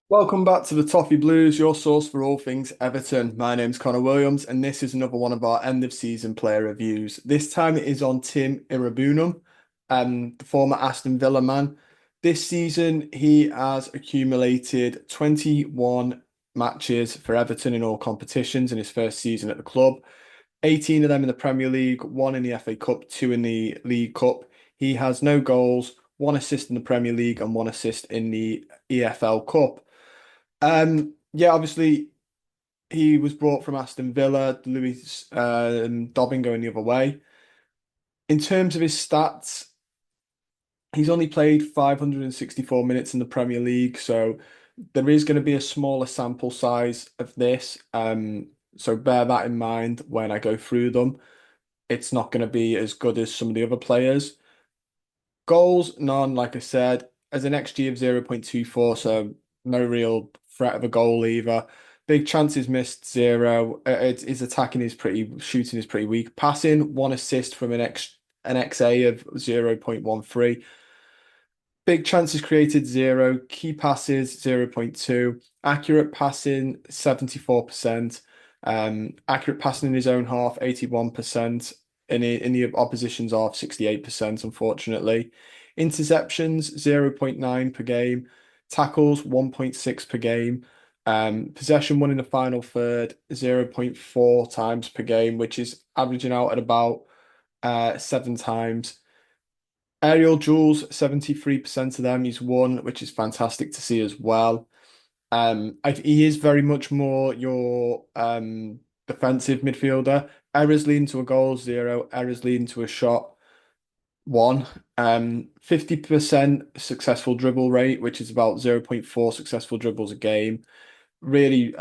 Welcome back to the Toffee Blues, your source for all things Everton. My name's Connor Williams, and this is another one of our end of season player reviews. This time it is on Tim Iroegbunam, the former Aston Villa man. This season he has accumulated 21 matches for Everton in all competitions in his first season at the club. 18 of them in the Premier League, one in the FA Cup, two in the League Cup. He has no goals, one assist in the Premier League, and one assist in the EFL Cup. Yeah, obviously he was brought from Aston Villa, Louis Dobbin going the other way. In terms of his stats, he's only played 564 minutes in the Premier League, so there is going to be a smaller sample size of this. So bear that in mind when I go through them. It's not going to be as good as some of the other players. Goals, none, like I said, as an XG of 0.24, so no real threat of a goal either. Big chances missed, zero. His attacking is shooting is pretty weak. Passing, one assist from an XA of 0.13. Big chances created, zero. Key passes, 0.2. Accurate passing, 74%. Accurate passing in his own half, 81%. In the opposition's half, 68%, unfortunately. Interceptions, 0.9 per game. Tackles, 1.6 per game. Possession won in the final third, 0.4 times per game, which is averaging out at about 7 times. Aerial duels, 73% of them he's won, which is fantastic to see as well. He is very much more your defensive midfielder. Errors leading to a goal, zero. Errors leading to a shot, one. 50% successful dribble rate, which is about 0.4 successful dribbles a game. Really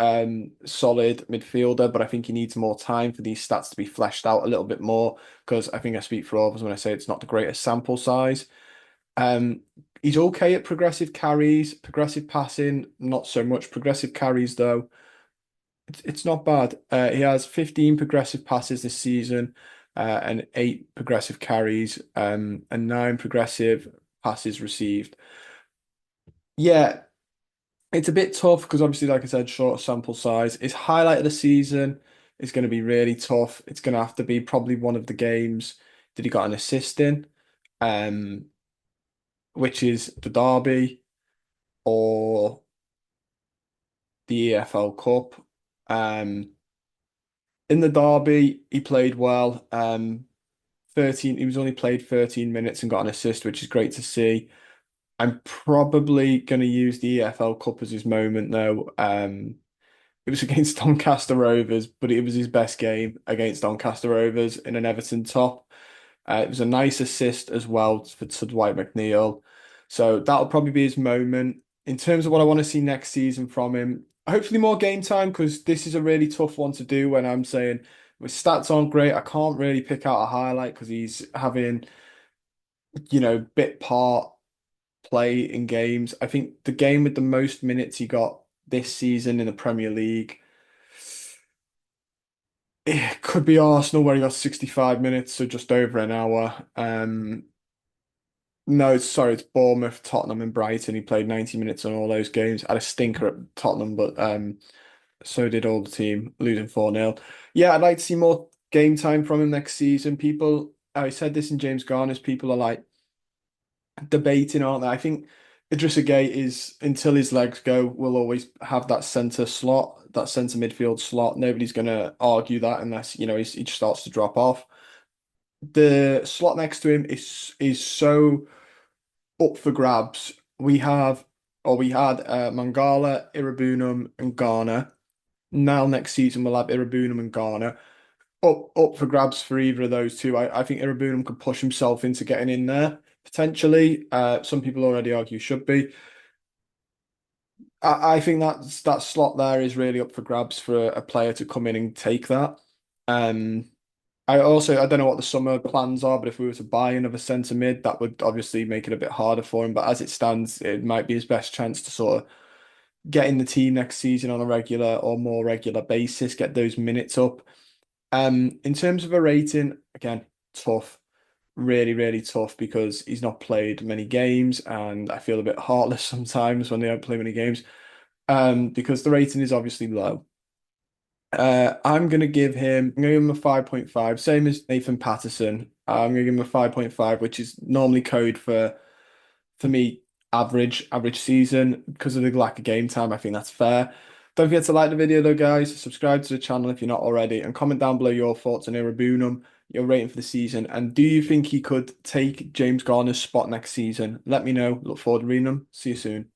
solid midfielder, but I think he needs more time for these stats to be fleshed out a little bit more because I think I speak for all of us when I say it's not the greatest sample size. Um, he's okay at progressive carries, progressive passing, not so much. Progressive carries, though, it's not bad. He has 15 progressive passes this season, and 8 progressive carries, and 9 progressive passes received. Yeah, it's a bit tough because obviously, like I said, short sample size. His highlight of the season is going to be really tough. It's going to have to be probably one of the games that he got an assist in, um, which is the Derby or the EFL Cup. Um, in the derby, he played well. 13, he was only played 13 minutes and got an assist, which is great to see. I'm probably going to use the EFL Cup as his moment, though. It was against Doncaster Rovers, but it was his best game against Doncaster Rovers in an Everton top. It was a nice assist as well to Dwight McNeil. So that'll probably be his moment. In terms of what I want to see next season from him, hopefully more game time because this is a really tough one to do when I'm saying his stats aren't great. I can't really pick out a highlight because he's having, bit part play in games. I think the game with the most minutes he got this season in the Premier League, it could be Arsenal where he got 65 minutes, so just over an hour. No, it's Bournemouth, Tottenham, and Brighton. He played 90 minutes on all those games. Had a stinker at Tottenham, but so did all the team, losing 4-0. Yeah, I'd like to see more game time from him next season. I said this in James Garner's, people are like debating, aren't they? I think Idrissa Gueye is, until his legs go, will always have that centre slot, that centre midfield slot. Nobody's going to argue that unless, he just starts to drop off. The slot next to him is so up for grabs. We had Mangala, Iroegbunam, and Garner. Now next season we'll have Iroegbunam and Garner. Up for grabs for either of those two. I think Iroegbunam could push himself into getting in there potentially. Some people already argue should be. I think that slot there is really up for grabs for a player to come in and take that. Um, I don't know what the summer plans are, but if we were to buy another centre mid, that would obviously make it a bit harder for him. But as it stands, it might be his best chance to sort of get in the team next season on a regular or more regular basis, get those minutes up. In terms of a rating, again, tough, really, really tough because he's not played many games, and I feel a bit heartless sometimes when they don't play many games. because the rating is obviously low. I'm gonna give him a 5.5, same as Nathan Patterson. I'm gonna give him a 5.5, which is normally code for me average season because of the lack of game time. I think that's fair. Don't forget to like the video though, guys. Subscribe to the channel if you're not already, and comment down below your thoughts on Iroegbunam, your rating for the season, and do you think he could take James Garner's spot next season? Let me know. Look forward to reading them. See you soon.